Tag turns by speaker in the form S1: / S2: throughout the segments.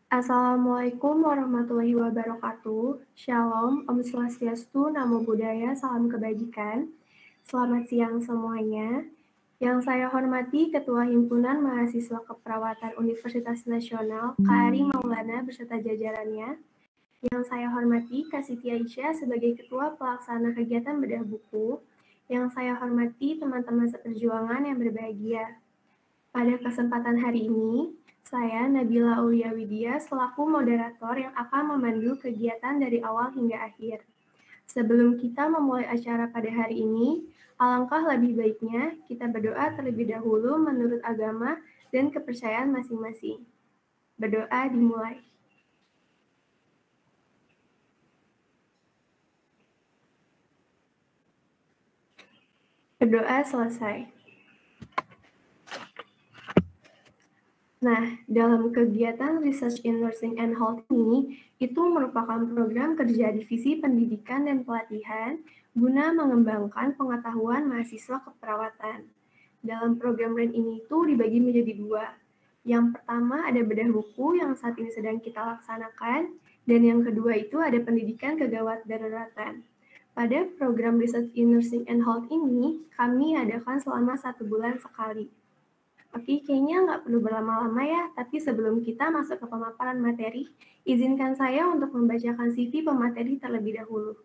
S1: Assalamualaikum warahmatullahi wabarakatuh. Shalom, Om Swastiastu, Namo Buddhaya, Salam Kebajikan. Selamat siang semuanya. Yang saya hormati Ketua Himpunan Mahasiswa Keperawatan Universitas Nasional, Kak Ari Maulana beserta jajarannya. Yang saya hormati Kak Siti Aisyah sebagai Ketua Pelaksana Kegiatan Bedah Buku. Yang saya hormati teman-teman seperjuangan yang berbahagia. Pada kesempatan hari ini, saya Nabila Aulia Widya selaku moderator yang akan memandu kegiatan dari awal hingga akhir. Sebelum kita memulai acara pada hari ini, alangkah lebih baiknya kita berdoa terlebih dahulu menurut agama dan kepercayaan masing-masing. Berdoa dimulai. Berdoa selesai. Nah, dalam kegiatan Research in Nursing and Health ini, itu merupakan program kerja Divisi Pendidikan dan Pelatihan guna mengembangkan pengetahuan mahasiswa keperawatan. Dalam program REN ini itu dibagi menjadi dua. Yang pertama ada bedah buku yang saat ini sedang kita laksanakan, dan yang kedua itu ada pendidikan kegawat daruratan. Pada program Research in Nursing and Health ini, kami adakan selama 1 bulan sekali. Oke, kayaknya nggak perlu berlama-lama ya, tapi sebelum kita masuk ke pemaparan materi, izinkan saya untuk membacakan CV pemateri terlebih dahulu.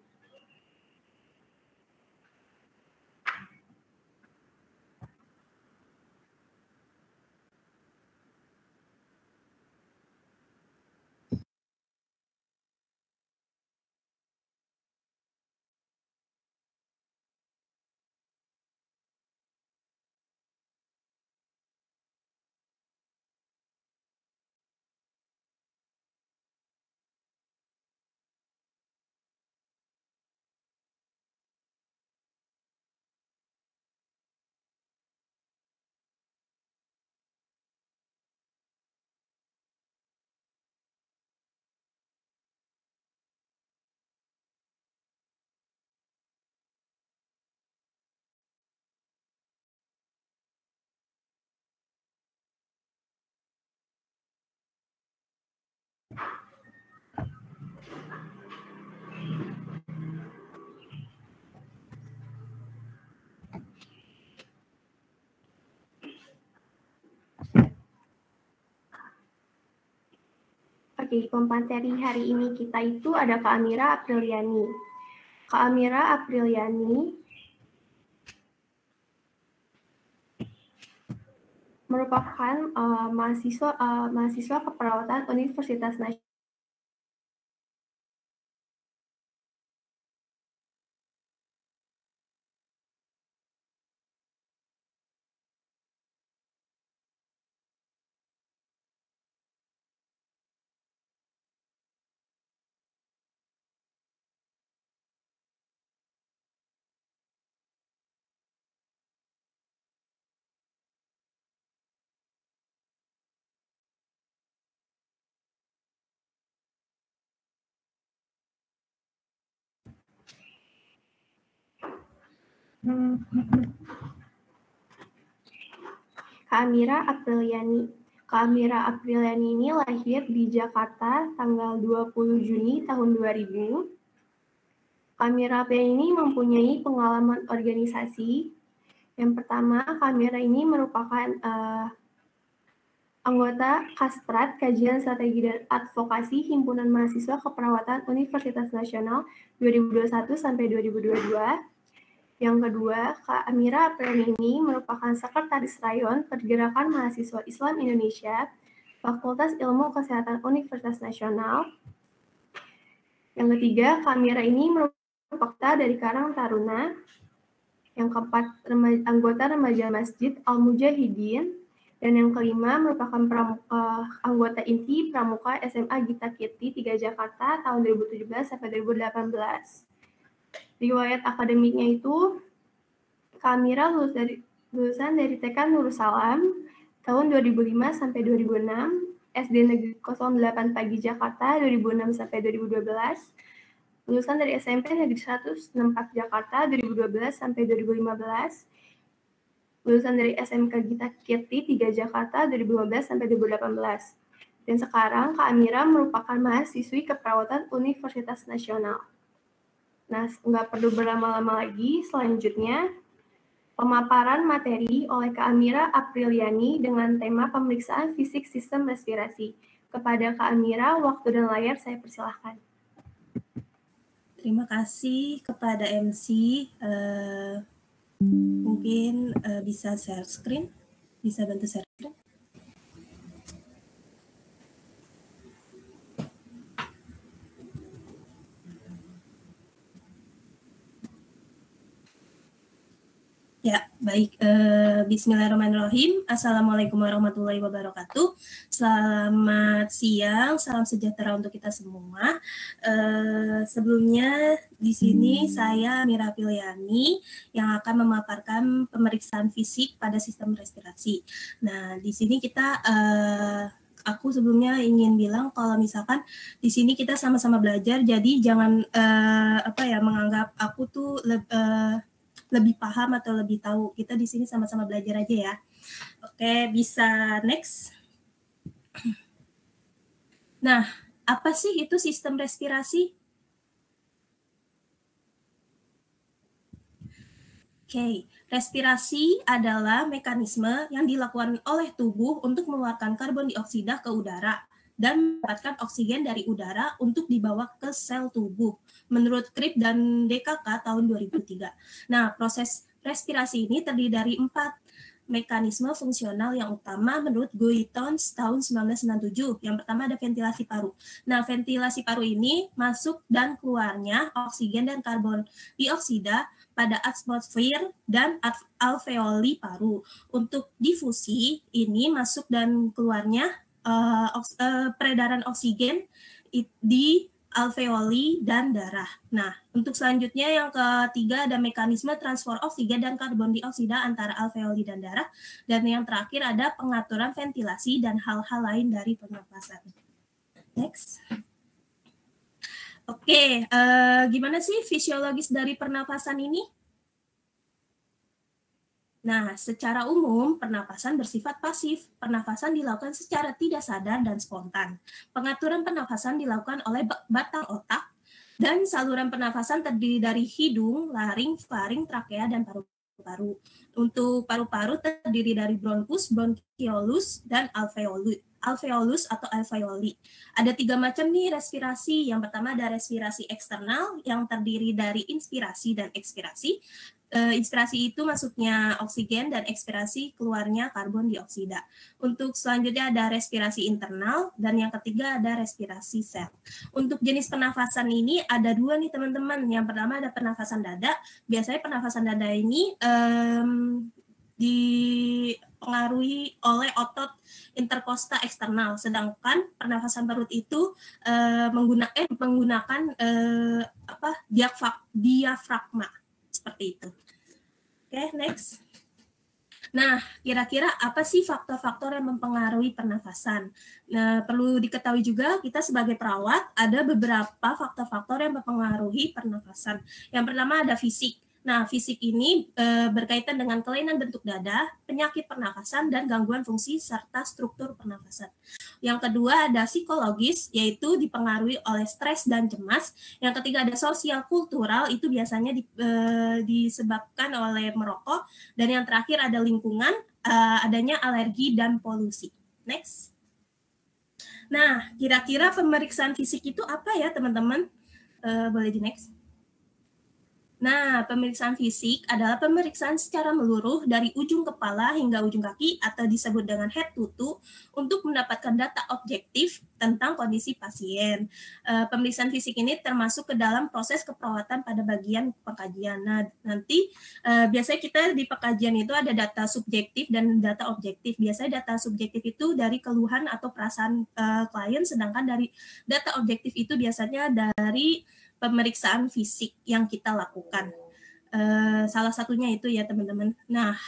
S1: sebagai pemateri hari ini kita itu ada Kak Amira Apriliani. Kak Amira Apriliani merupakan mahasiswa keperawatan Universitas Nasional. Kak Amira Apriliani. Kak Amira Apriliani ini lahir di Jakarta tanggal 20 Juni tahun 2000. Kak Amira Apriliani ini mempunyai pengalaman organisasi. Yang pertama, Kak Amira ini merupakan anggota Kastrat, Kajian Strategi dan Advokasi Himpunan Mahasiswa Keperawatan Universitas Nasional 2021 sampai 2022. Yang kedua, Kak Amira Apriliani ini merupakan Sekretaris Rayon Pergerakan Mahasiswa Islam Indonesia, Fakultas Ilmu Kesehatan Universitas Nasional. Yang ketiga, Kak Amira ini merupakan dari Karang Taruna. Yang keempat, anggota Remaja Masjid Al-Mujahidin. Dan yang kelima, merupakan anggota inti Pramuka SMA Gita Kirti 3 Jakarta tahun 2017 sampai 2018. Riwayat akademiknya itu, Kak Amira lulusan dari TK Nursalam tahun 2005 sampai 2006, SD Negeri 08 Pagi Jakarta 2006 sampai 2012, lulusan dari SMP Negeri 164 Jakarta 2012 sampai 2015, lulusan dari SMK Gita Kirti 3 Jakarta 2015 sampai 2018. Dan sekarang Kak Amira merupakan mahasiswi keperawatan Universitas Nasional. Nah, nggak perlu berlama-lama lagi, selanjutnya pemaparan materi oleh Kak Amira Apriliani dengan tema pemeriksaan fisik sistem respirasi. Kepada Kak Amira, waktu dan layar saya persilahkan.
S2: Terima kasih kepada MC. Mungkin bisa share screen, bisa bantu share screen. Ya, baik. Bismillahirrahmanirrahim. Assalamualaikum warahmatullahi wabarakatuh. Selamat siang, salam sejahtera untuk kita semua. Sebelumnya di sini saya Mira Apriliani yang akan memaparkan pemeriksaan fisik pada sistem respirasi. Nah, di sini kita aku sebelumnya ingin bilang kalau misalkan di sini kita sama-sama belajar, jadi jangan menganggap aku tuh lebih paham atau lebih tahu. Kita di sini sama-sama belajar aja ya. Oke, bisa next. Nah, apa sih itu sistem respirasi? Oke, respirasi adalah mekanisme yang dilakukan oleh tubuh untuk mengeluarkan karbon dioksida ke udara dan mendapatkan oksigen dari udara untuk dibawa ke sel tubuh. Menurut Cribb dan DKK tahun 2003. Nah, proses respirasi ini terdiri dari 4 mekanisme fungsional yang utama menurut Goitons tahun 1997. Yang pertama ada ventilasi paru. Nah, ventilasi paru ini masuk dan keluarnya oksigen dan karbon dioksida pada atmosfer dan alveoli paru. Untuk difusi ini masuk dan keluarnya peredaran oksigen di alveoli dan darah. Nah, untuk selanjutnya yang ketiga ada mekanisme transfer oksigen dan karbon dioksida antara alveoli dan darah. Dan yang terakhir ada pengaturan ventilasi dan hal-hal lain dari pernapasan. Next. Oke, gimana sih fisiologis dari pernapasan ini? Nah, secara umum, pernapasan bersifat pasif. Pernapasan dilakukan secara tidak sadar dan spontan. Pengaturan pernapasan dilakukan oleh batang otak, dan saluran pernapasan terdiri dari hidung, laring, faring, trakea, dan paru-paru. Untuk paru-paru terdiri dari bronkus, bronchiolus, dan alveolus. alveolus atau alveoli. Ada 3 macam nih respirasi. Yang pertama ada respirasi eksternal yang terdiri dari inspirasi dan ekspirasi. Inspirasi itu masuknya oksigen dan ekspirasi keluarnya karbon dioksida. Untuk selanjutnya ada respirasi internal dan yang ketiga ada respirasi sel. Untuk jenis pernafasan ini ada 2 nih teman-teman. Yang pertama ada pernafasan dada. Biasanya pernafasan dada ini dipengaruhi oleh otot interkosta eksternal, sedangkan pernafasan perut itu menggunakan diafragma seperti itu. Oke, next. Nah, kira-kira apa sih faktor-faktor yang mempengaruhi pernafasan? Nah, perlu diketahui juga kita sebagai perawat ada beberapa faktor-faktor yang mempengaruhi pernafasan. Yang pertama ada fisik. Nah, fisik ini berkaitan dengan kelainan bentuk dada, penyakit pernafasan, dan gangguan fungsi serta struktur pernafasan. Yang kedua ada psikologis, yaitu dipengaruhi oleh stres dan cemas. Yang ketiga ada sosial kultural, itu biasanya disebabkan oleh merokok. Dan yang terakhir ada lingkungan, adanya alergi dan polusi. Next. Nah, kira-kira pemeriksaan fisik itu apa ya teman-teman? Boleh di next. Nah, pemeriksaan fisik adalah pemeriksaan secara meluruh dari ujung kepala hingga ujung kaki atau disebut dengan head to toe untuk mendapatkan data objektif tentang kondisi pasien. Pemeriksaan fisik ini termasuk ke dalam proses keperawatan pada bagian pengkajian. Nah, nanti biasanya kita di pengkajian itu ada data subjektif dan data objektif. Biasanya data subjektif itu dari keluhan atau perasaan klien, sedangkan dari data objektif itu biasanya dari pemeriksaan fisik yang kita lakukan. Salah satunya itu ya teman-teman. Nah,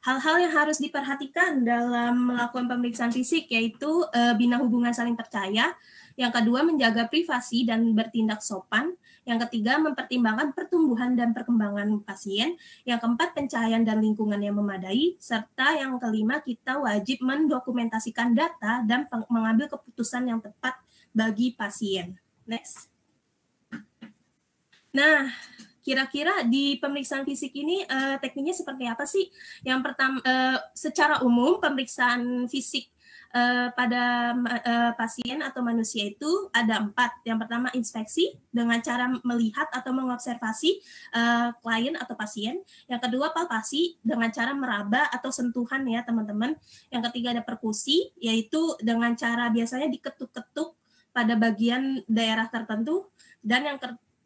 S2: hal-hal yang harus diperhatikan dalam melakukan pemeriksaan fisik yaitu bina hubungan saling percaya. Yang kedua, menjaga privasi dan bertindak sopan. Yang ketiga, mempertimbangkan pertumbuhan dan perkembangan pasien. Yang keempat, pencahayaan dan lingkungan yang memadai. Serta yang kelima, kita wajib mendokumentasikan data dan mengambil keputusan yang tepat bagi pasien. Next. Nah, kira-kira di pemeriksaan fisik ini tekniknya seperti apa sih? Yang pertama, secara umum pemeriksaan fisik pada pasien atau manusia itu ada 4. Yang pertama inspeksi dengan cara melihat atau mengobservasi klien atau pasien. Yang kedua palpasi dengan cara meraba atau sentuhan ya teman-teman. Yang ketiga ada perkusi, yaitu dengan cara biasanya diketuk-ketuk pada bagian daerah tertentu. Dan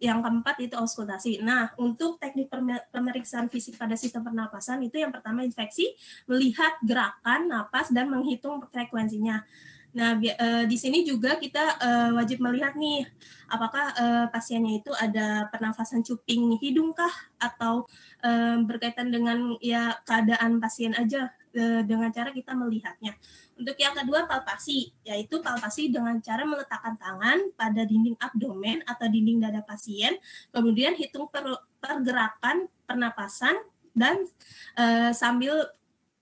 S2: yang keempat itu auskultasi. Nah, untuk teknik pemeriksaan fisik pada sistem pernapasan itu yang pertama inspeksi, melihat gerakan napas dan menghitung frekuensinya. Nah, di sini juga kita wajib melihat nih, apakah pasiennya itu ada pernafasan cuping hidung kah, atau berkaitan dengan ya keadaan pasien aja dengan cara kita melihatnya. Untuk yang kedua palpasi, yaitu palpasi dengan cara meletakkan tangan pada dinding abdomen atau dinding dada pasien, kemudian hitung pergerakan pernapasan dan sambil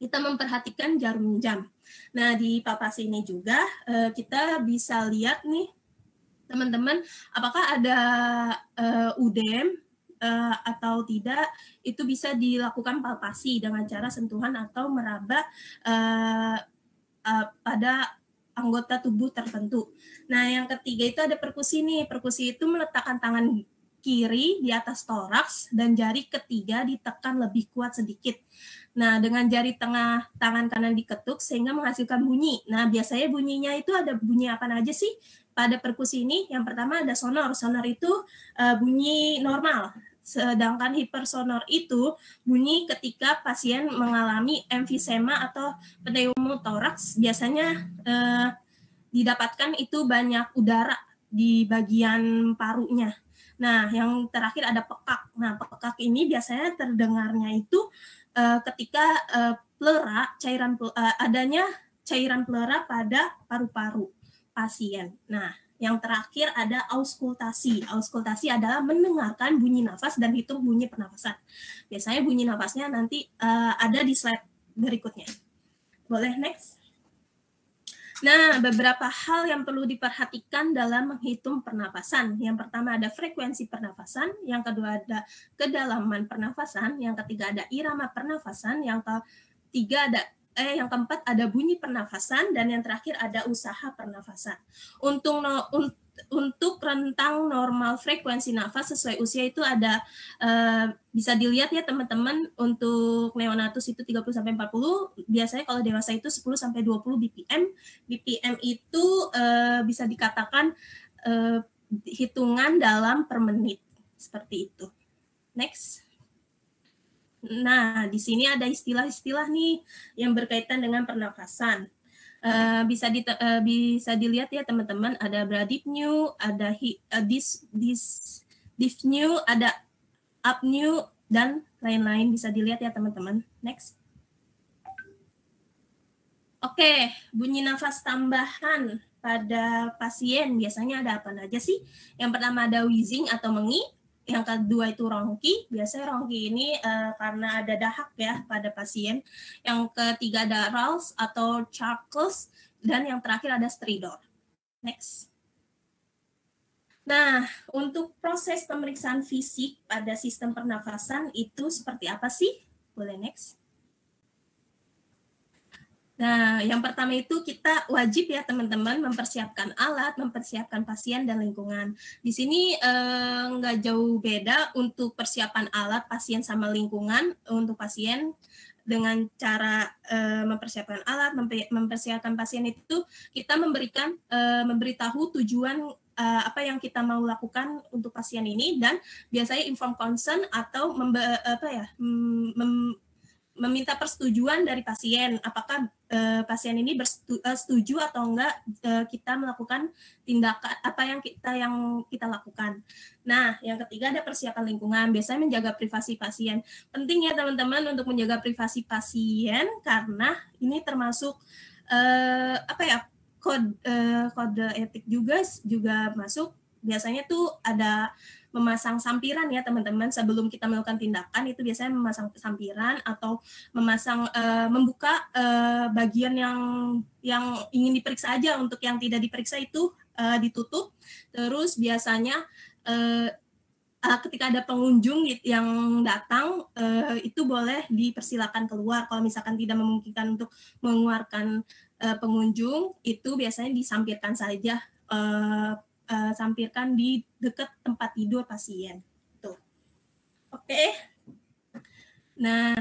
S2: kita memperhatikan jarum jam. Nah, di palpasi ini juga kita bisa lihat nih teman-teman, apakah ada udem atau tidak, itu bisa dilakukan palpasi dengan cara sentuhan atau meraba pada anggota tubuh tertentu. Nah, yang ketiga itu ada perkusi nih. Perkusi itu meletakkan tangan kiri di atas toraks dan jari ketiga ditekan lebih kuat sedikit. Nah, dengan jari tengah tangan kanan diketuk sehingga menghasilkan bunyi. Nah, biasanya bunyinya itu ada bunyi apa aja sih? Pada perkusi ini, yang pertama ada sonor. Sonor itu bunyi normal. Sedangkan hipersonor itu bunyi ketika pasien mengalami emfisema atau pneumotoraks. Biasanya didapatkan itu banyak udara di bagian parunya. Nah, yang terakhir ada pekak. Nah, pekak ini biasanya terdengarnya itu ketika adanya cairan pleura pada paru-paru pasien. Nah, yang terakhir ada auskultasi. Auskultasi adalah mendengarkan bunyi nafas dan hitung bunyi pernafasan. Biasanya bunyi nafasnya nanti ada di slide berikutnya. Boleh next? Nah, beberapa hal yang perlu diperhatikan dalam menghitung pernafasan. Yang pertama ada frekuensi pernafasan, yang kedua ada kedalaman pernafasan, yang ketiga ada irama pernafasan, yang ketiga ada yang keempat ada bunyi pernafasan, dan yang terakhir ada usaha pernafasan. Untuk rentang normal frekuensi nafas sesuai usia itu ada bisa dilihat ya teman-teman, untuk neonatus itu 30-40, biasanya kalau dewasa itu 10-20 BPM. BPM itu bisa dikatakan hitungan dalam per menit, seperti itu. Next. Nah, di sini ada istilah-istilah nih yang berkaitan dengan pernafasan. Bisa dilihat ya teman-teman, ada bradypneu, ada dyspneu, ada apneu, dan lain-lain, bisa dilihat ya teman-teman. Next. Oke, bunyi nafas tambahan pada pasien biasanya ada apa aja sih? Yang pertama ada wheezing atau mengi. Yang kedua itu ronki. Biasanya ronki ini karena ada dahak ya pada pasien. Yang ketiga ada rals atau charcles. Dan yang terakhir ada stridor. Next. Nah, untuk proses pemeriksaan fisik pada sistem pernafasan itu seperti apa sih? Boleh next. Nah, yang pertama itu kita wajib ya teman-teman mempersiapkan alat, mempersiapkan pasien dan lingkungan. Di sini nggak jauh beda untuk persiapan alat, pasien sama lingkungan. Untuk pasien dengan cara mempersiapkan alat, mempersiapkan pasien itu kita memberitahu tujuan apa yang kita mau lakukan untuk pasien ini, dan biasanya inform consent atau meminta persetujuan dari pasien, apakah pasien ini setuju atau enggak kita melakukan tindakan apa yang kita lakukan. Nah, yang ketiga ada persiapan lingkungan, biasanya menjaga privasi pasien. Penting ya teman-teman untuk menjaga privasi pasien, karena ini termasuk kode etik juga masuk. Biasanya tuh ada memasang sampiran ya teman-teman, sebelum kita melakukan tindakan itu biasanya memasang sampiran atau membuka bagian yang ingin diperiksa aja. Untuk yang tidak diperiksa itu ditutup. Terus biasanya ketika ada pengunjung yang datang itu boleh dipersilakan keluar. Kalau misalkan tidak memungkinkan untuk mengeluarkan pengunjung, itu biasanya disampirkan saja, sampirkan di dekat tempat tidur pasien. Tuh. Oke. Nah,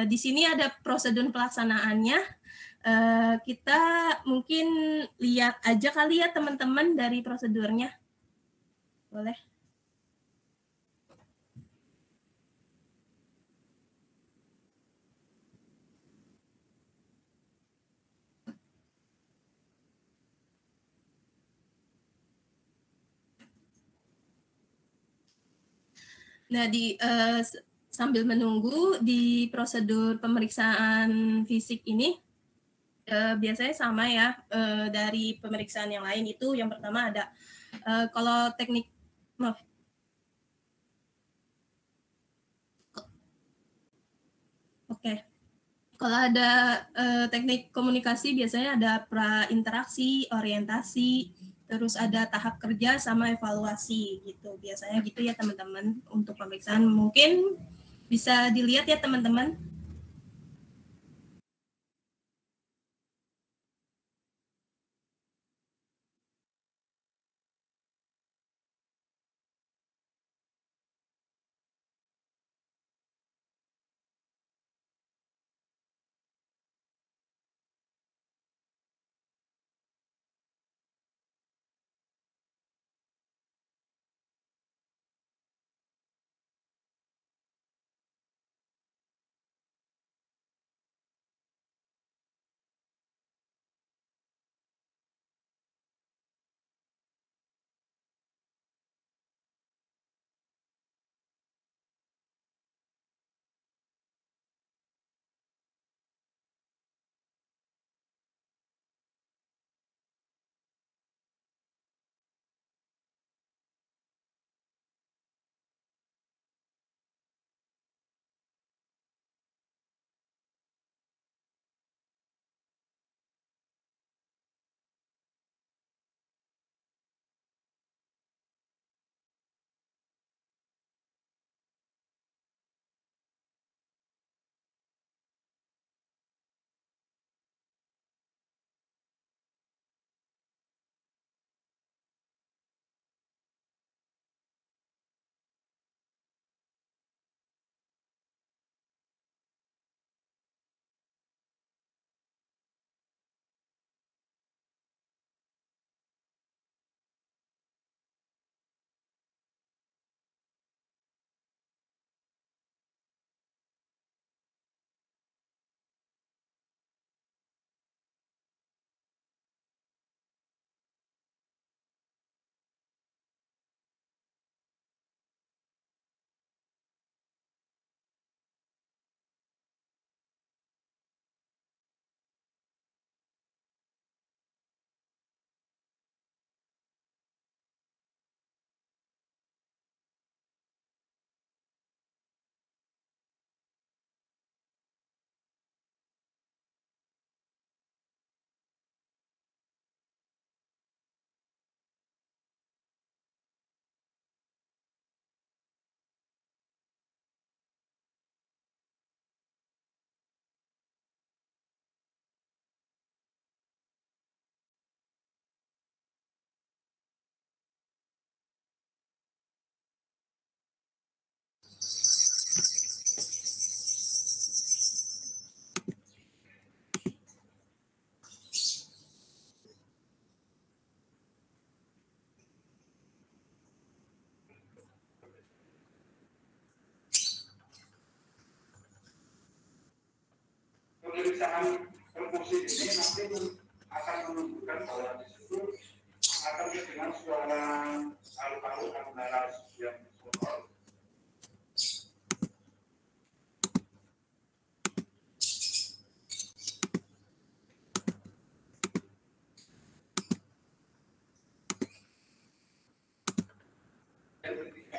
S2: di sini ada prosedur pelaksanaannya. Kita mungkin lihat aja kali ya teman-teman dari prosedurnya. Boleh. Nah, sambil menunggu di prosedur pemeriksaan fisik ini, biasanya sama ya dari pemeriksaan yang lain. Itu yang pertama ada kalau teknik kalau ada teknik komunikasi biasanya ada pra interaksi, orientasi, terus ada tahap kerja sama evaluasi gitu. Biasanya gitu ya teman-teman untuk pemeriksaan. Mungkin bisa dilihat ya teman-teman.
S3: pemeriksaan perkusi ini nanti akan menunjukkan bahwa di situ akan dengan suara alur-alur antara yang sonor.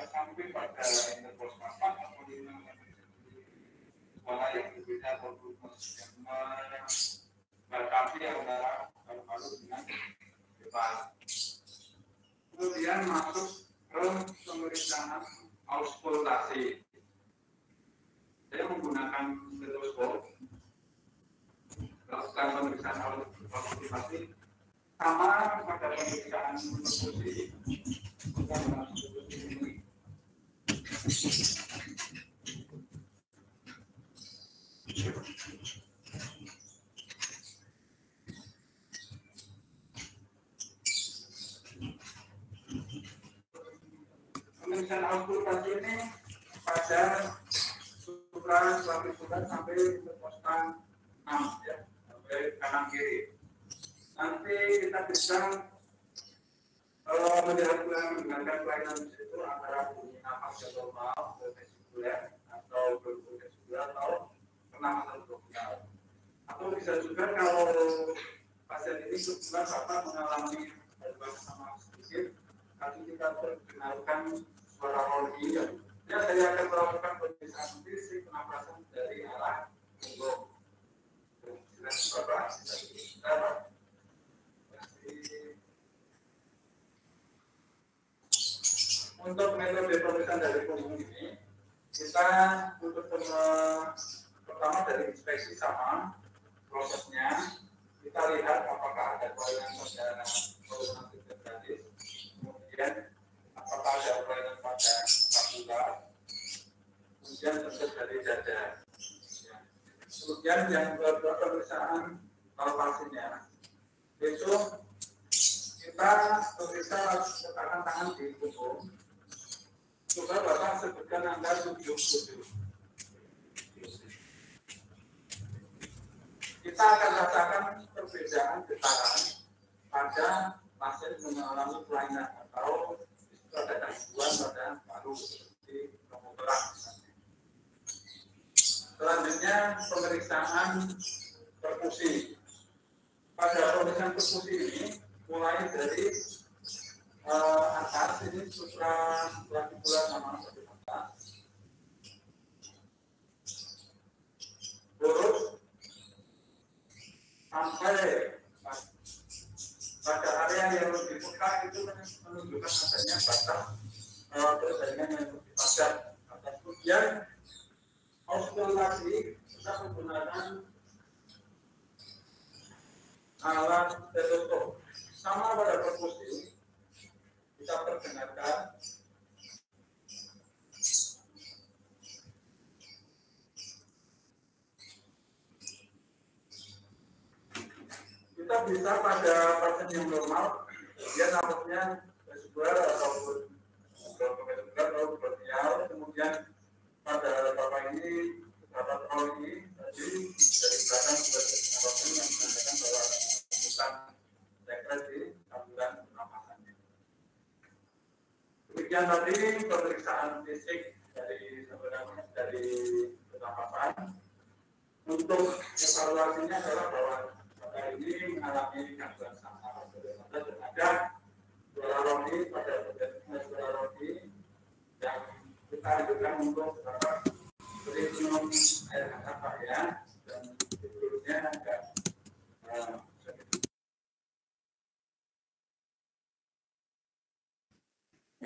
S3: Sampai pada interval papan atau suara yang berbeda volume yang melengkapi antara alur-alur dengan bebas. Kemudian masuk ke pemeriksaan auskultasi. Saya menggunakan stetoskop melakukan pemeriksaan auskultasi sama pada pemeriksaan perkusi. Pemeriksaan auskultasi ini pada supraklavicular sampai interkostal 6 ya, sampai kanan kiri. Nanti kita bisa menggunakan kelainan di situ antara bunyi nafas yang normal, vesikuler atau vesikuler atau pernafasan bronkial. Atau bisa juga kalau pasien ini kebetulan Bapak mengalami gangguan sama sedikit, nanti kita perkenalkan suara roli. Ya, saya akan melakukan pemeriksaan fisik pernafasan dari arah punggung. Silakan Bapak. Untuk metode pemeriksaan dari punggung ini, kita untuk pertama dari inspeksi sama prosesnya, kita lihat apakah ada kelainan pada saluran gratis, kemudian apakah ada kelainan pada skapula, kemudian tentu dari dada. Kemudian yang kedua pemeriksaan palpasinya, besok kita periksa tekanan tangan di punggung. Coba Bapak sebutkan angka 77. Kita akan rasakan perbedaan getaran pada pasien mengalami kelainan atau ada gangguan pada paru seperti pemutaran misalnya. Selanjutnya pemeriksaan perkusi. Pada pemeriksaan perkusi ini mulai dari atas ini supraklavicular sama seperti atas, lurus sampai pada area yang lebih peka itu menunjukkan adanya batas terus jaringan yang lebih padat. Kemudian auskultasi kita menggunakan alat stetoskop sama pada perkusi. Kita perkenalkan kita bisa pada pasien yang normal dia nafasnya vesikuler ataupun vesikuler atau bronkial. Kemudian pada bapak ini bapak ini tadi dari belakang sudah terkenal yang menandakan bahwa bukan sekret di saluran pernafasannya. Demikian tadi pemeriksaan fisik dari pernafasan. Untuk evaluasinya adalah bahwa bapak ini mengalami gangguan sama dan ada suara roni pada suara roni yang kita anjurkan untuk beri minum air hangat Pak ya, dan tidurnya agak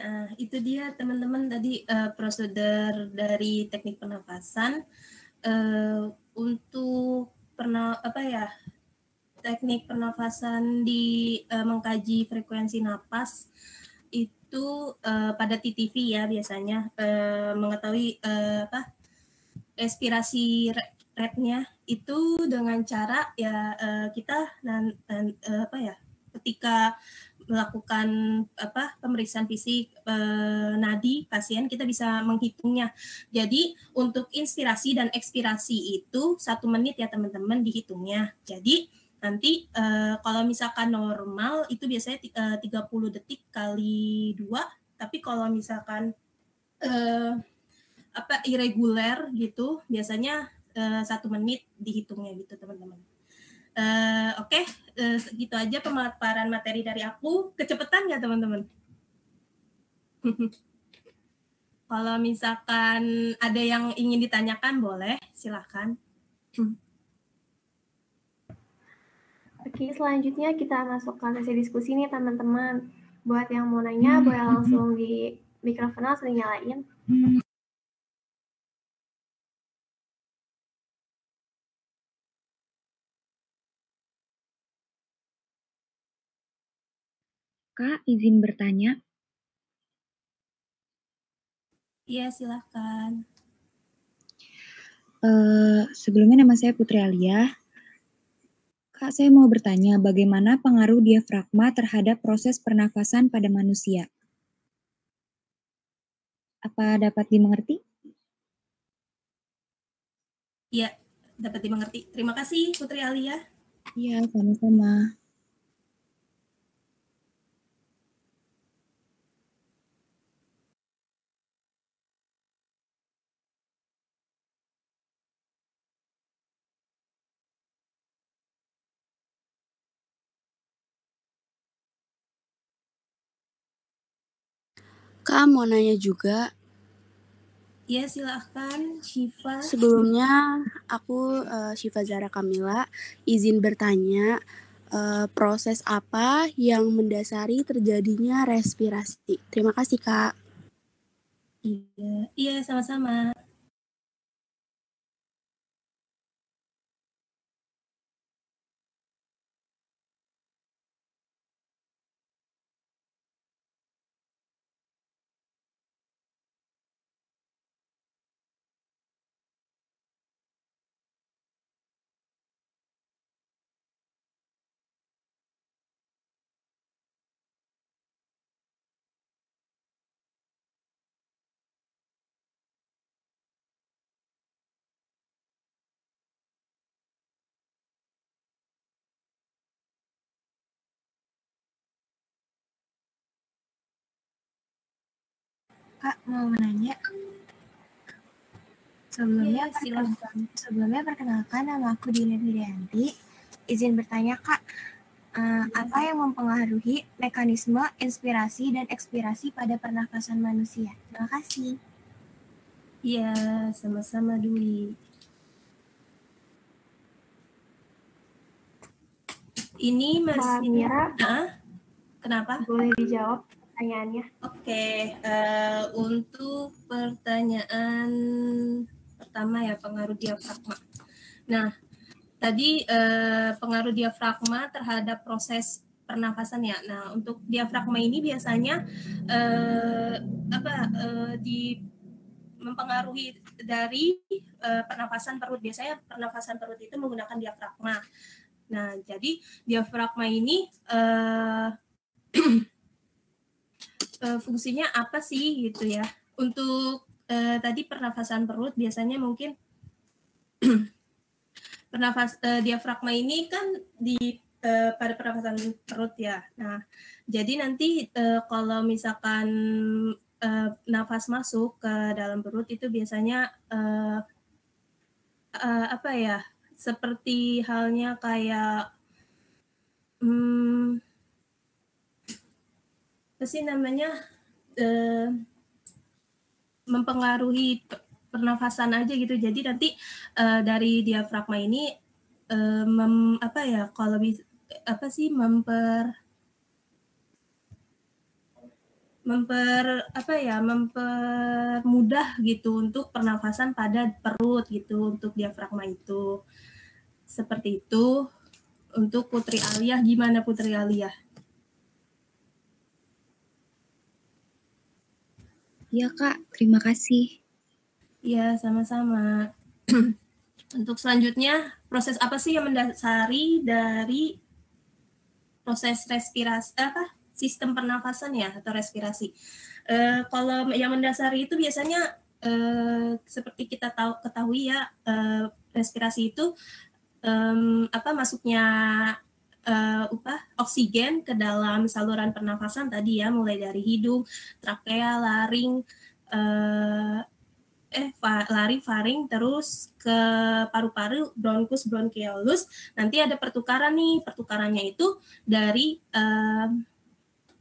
S2: Nah, itu dia teman-teman tadi prosedur dari teknik pernafasan untuk teknik pernafasan di mengkaji frekuensi napas itu pada TTV ya biasanya mengetahui respirasi rate-nya itu dengan cara ya kita ketika melakukan pemeriksaan fisik nadi pasien, kita bisa menghitungnya. Jadi untuk inspirasi dan ekspirasi itu 1 menit ya teman-teman dihitungnya. Jadi nanti kalau misalkan normal itu biasanya 30 detik kali 2, tapi kalau misalkan irregular gitu biasanya 1 menit dihitungnya gitu teman-teman. Oke, segitu aja pemaparan materi dari aku. Kecepatan nggak teman-teman? Kalau misalkan ada yang ingin ditanyakan boleh, silahkan.
S1: Oke, selanjutnya kita masuk ke sesi diskusi nih teman-teman. Buat yang mau nanya, boleh langsung di mikrofonnya langsung dinyalain.
S4: Kak, izin bertanya.
S2: Iya, silahkan.
S4: Sebelumnya nama saya Putri Alia. Kak, saya mau bertanya bagaimana pengaruh diafragma terhadap proses pernafasan pada manusia? Apa dapat dimengerti?
S2: Iya, dapat dimengerti. Terima kasih Putri Alia.
S4: Iya, sama-sama.
S5: Kak, mau nanya juga.
S2: Iya, silahkan Syifa.
S5: Sebelumnya, aku Syifa Zahra Kamila, izin bertanya, proses apa yang mendasari terjadinya respirasi? Terima kasih, Kak.
S2: Iya, sama-sama.
S6: Kak, mau nanya. Sebelumnya perkenalkan nama aku Dina Widianti. Izin bertanya Kak, apa yang mempengaruhi mekanisme inspirasi dan ekspirasi pada pernafasan manusia? Terima kasih.
S2: Iya, sama-sama Dwi. Ini masih
S1: Mira,
S2: kenapa?
S1: Boleh dijawab pertanyaannya?
S2: Oke, untuk pertanyaan pertama ya, pengaruh diafragma. Nah, tadi pengaruh diafragma terhadap proses pernafasan ya. Nah, untuk diafragma ini biasanya mempengaruhi dari pernafasan perut. Biasanya pernafasan perut itu menggunakan diafragma. Nah, jadi diafragma ini fungsinya apa sih gitu ya? Untuk tadi pernafasan perut biasanya mungkin diafragma ini kan pada pernafasan perut ya. Nah, jadi nanti kalau misalkan nafas masuk ke dalam perut itu biasanya seperti halnya kayak apa sih namanya mempengaruhi pernafasan aja gitu. Jadi nanti dari diafragma ini mempermudah gitu untuk pernafasan pada perut gitu untuk diafragma itu. Seperti itu. Untuk Putri Alia, gimana Putri Alia?
S4: Iya Kak, terima kasih.
S2: Iya, sama-sama. Untuk selanjutnya, proses apa sih yang mendasari dari proses respirasi sistem pernafasan ya atau respirasi. Kalau yang mendasari itu biasanya seperti kita ketahui ya, respirasi itu masuknya oksigen ke dalam saluran pernafasan tadi ya, mulai dari hidung, trakea, laring, faring, terus ke paru-paru, bronkus, bronkiolus. Nanti ada pertukaran nih, pertukarannya itu dari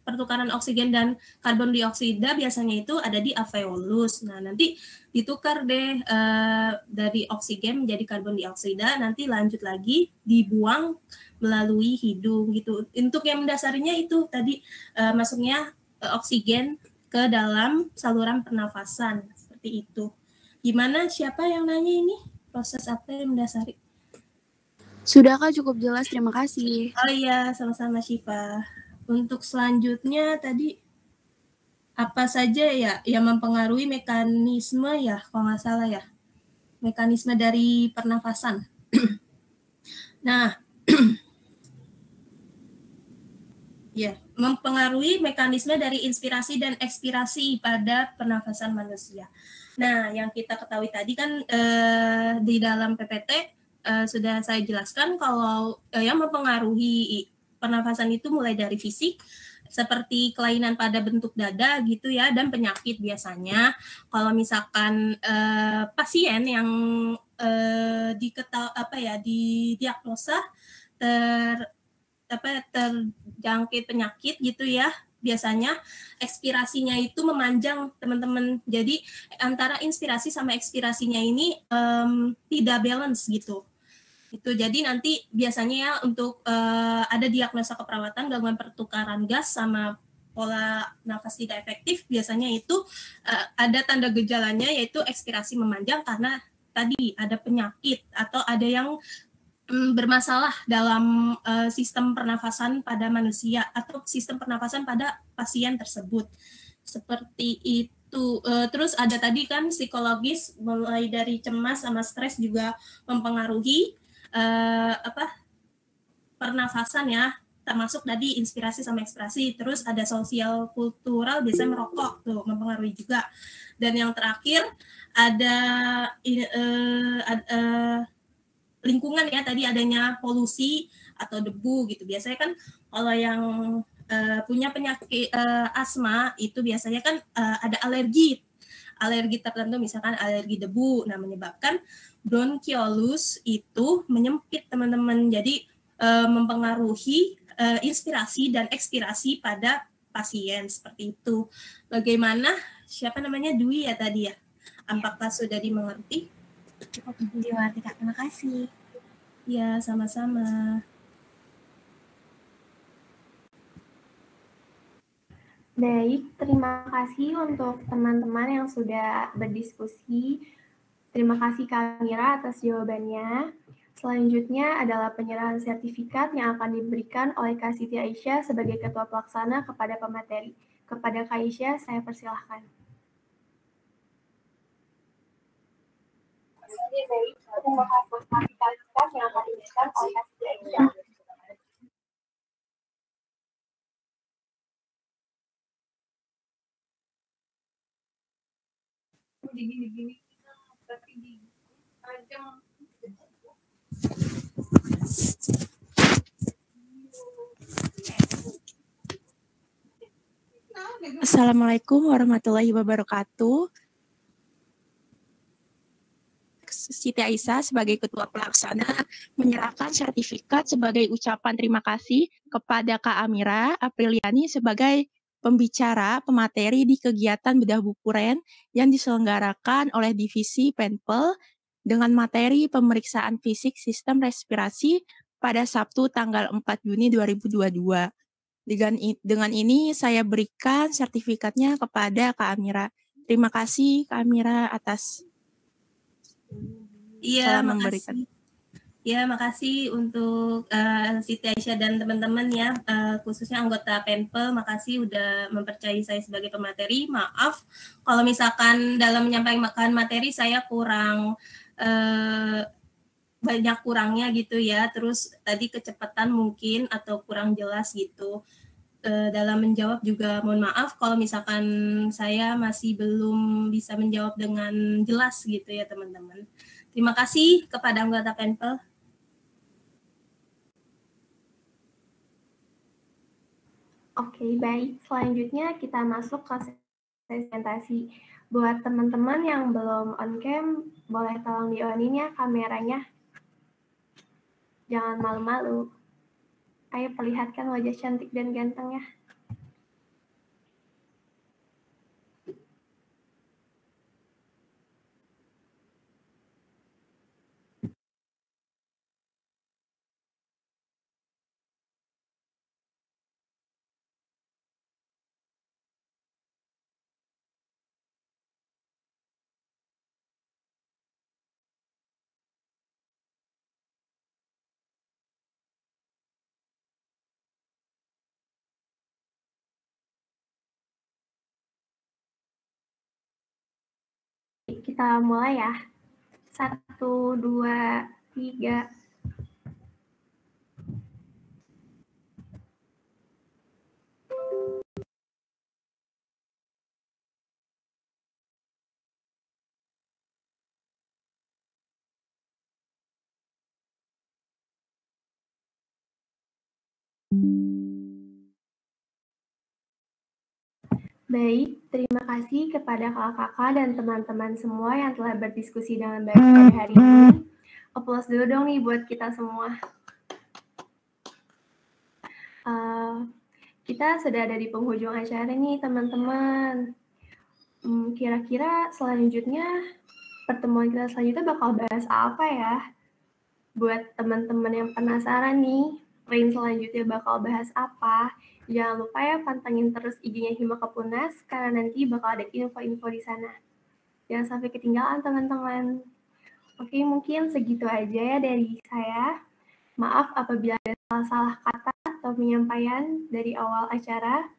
S2: pertukaran oksigen dan karbon dioksida biasanya itu ada di alveolus. Nah, nanti ditukar deh dari oksigen menjadi karbon dioksida, nanti lanjut lagi dibuang melalui hidung gitu. Untuk yang mendasarinya itu tadi masuknya oksigen ke dalam saluran pernafasan seperti itu. Gimana? Siapa yang nanya ini? Proses apa yang mendasari?
S5: Sudah Kak, cukup jelas. Terima kasih.
S2: Oh iya, sama-sama Syifa. Untuk selanjutnya tadi apa saja ya yang mempengaruhi mekanisme ya, kalau nggak salah ya, mekanisme dari pernafasan. Nah, ya, mempengaruhi mekanisme dari inspirasi dan ekspirasi pada pernafasan manusia. Nah, yang kita ketahui tadi kan di dalam PPT sudah saya jelaskan kalau yang mempengaruhi pernafasan itu mulai dari fisik, seperti kelainan pada bentuk dada gitu ya, dan penyakit biasanya. Kalau misalkan pasien yang didiagnosa terjangkit penyakit gitu ya, biasanya ekspirasinya itu memanjang teman-teman. Jadi antara inspirasi sama ekspirasinya ini tidak balance gitu. Itu jadi nanti biasanya ya untuk ada diagnosa keperawatan gangguan pertukaran gas sama pola nafas tidak efektif, biasanya itu ada tanda gejalanya yaitu ekspirasi memanjang karena tadi ada penyakit atau ada yang bermasalah dalam sistem pernafasan pada manusia atau sistem pernafasan pada pasien tersebut. Seperti itu. Terus ada tadi kan psikologis, mulai dari cemas sama stres juga mempengaruhi pernafasan ya, termasuk tadi inspirasi sama ekspirasi. Terus ada sosial kultural, biasanya merokok tuh mempengaruhi juga. Dan yang terakhir ada lingkungan ya, tadi adanya polusi atau debu gitu. Biasanya kan kalau yang punya penyakit asma itu biasanya kan ada alergi tertentu, misalkan alergi debu. Nah, menyebabkan bronkiolus itu menyempit teman-teman. Jadi mempengaruhi inspirasi dan ekspirasi pada pasien seperti itu. Bagaimana? Siapa namanya? Dwi ya tadi ya. Apakah sudah dimengerti?
S6: Cukup dimengerti Kak. Terima kasih.
S2: Ya, sama-sama.
S1: Baik, terima kasih untuk teman-teman yang sudah berdiskusi. Terima kasih Kak Mira atas jawabannya. Selanjutnya adalah penyerahan sertifikat yang akan diberikan oleh Kak Siti Aisyah sebagai Ketua Pelaksana kepada pemateri. Kepada Kak Aisyah, saya persilahkan. Terima kasih sertifikat yang akan diberikan oleh Kak Siti Aisyah.
S7: Assalamualaikum warahmatullahi wabarakatuh. Siti Aisyah sebagai Ketua Pelaksana menyerahkan sertifikat sebagai ucapan terima kasih kepada Kak Amira Apriliani sebagai pembicara pemateri di kegiatan bedah buku REN yang diselenggarakan oleh Divisi Penpel dengan materi pemeriksaan fisik sistem respirasi pada Sabtu tanggal 4 Juni 2022. Dengan ini saya berikan sertifikatnya kepada Kak Amira. Terima kasih Kak Amira atas
S2: makasih. Ya, makasih untuk Siti Aisyah dan teman-teman ya, khususnya anggota Penpel, makasih udah mempercayai saya sebagai pemateri. Maaf kalau misalkan dalam menyampaikan materi saya kurang banyak kurangnya gitu ya, terus tadi kecepatan mungkin atau kurang jelas gitu. dalam menjawab juga mohon maaf kalau misalkan saya masih belum bisa menjawab dengan jelas gitu ya teman-teman. Terima kasih kepada anggota panel.
S1: Oke, baik. Selanjutnya kita masuk ke presentasi. Buat teman-teman yang belum on cam, boleh tolong di-on-in ya kameranya. Jangan malu-malu. Ayo perlihatkan wajah cantik dan gantengnya. Kita mulai ya. 1, 2, 3. Baik, terima kasih kepada kakak-kakak dan teman-teman semua yang telah berdiskusi dengan baik pada hari ini. Aplaus dulu dong nih buat kita semua. Kita sudah ada di penghujung acara nih teman-teman. Kira-kira selanjutnya, pertemuan kita selanjutnya bakal bahas apa ya? Buat teman-teman yang penasaran nih, poin selanjutnya bakal bahas apa? Jangan lupa ya pantengin terus IG-nya Hima Kepunas karena nanti bakal ada info-info di sana. Jangan sampai ketinggalan teman-teman. Oke, mungkin segitu aja ya dari saya. Maaf apabila ada salah-salah kata atau penyampaian dari awal acara.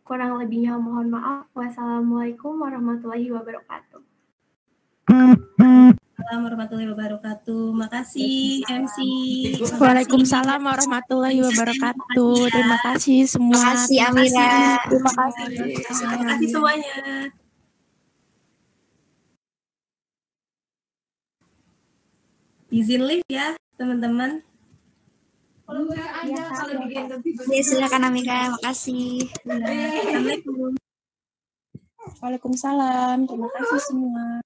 S1: Kurang lebihnya mohon maaf. Wassalamualaikum warahmatullahi wabarakatuh.
S2: Waalaikumsalam warahmatullahi wabarakatuh. Makasih MC.
S7: Waalaikumsalam warahmatullahi wabarakatuh. Terima kasih semua.
S5: Terima kasih Amira.
S7: Terima kasih.
S2: Terima kasih semuanya. Izin live ya teman-teman.
S5: Ya, silakan Amira. Makasih.
S2: Assalamualaikum.
S7: Waalaikumsalam. Terima kasih semua.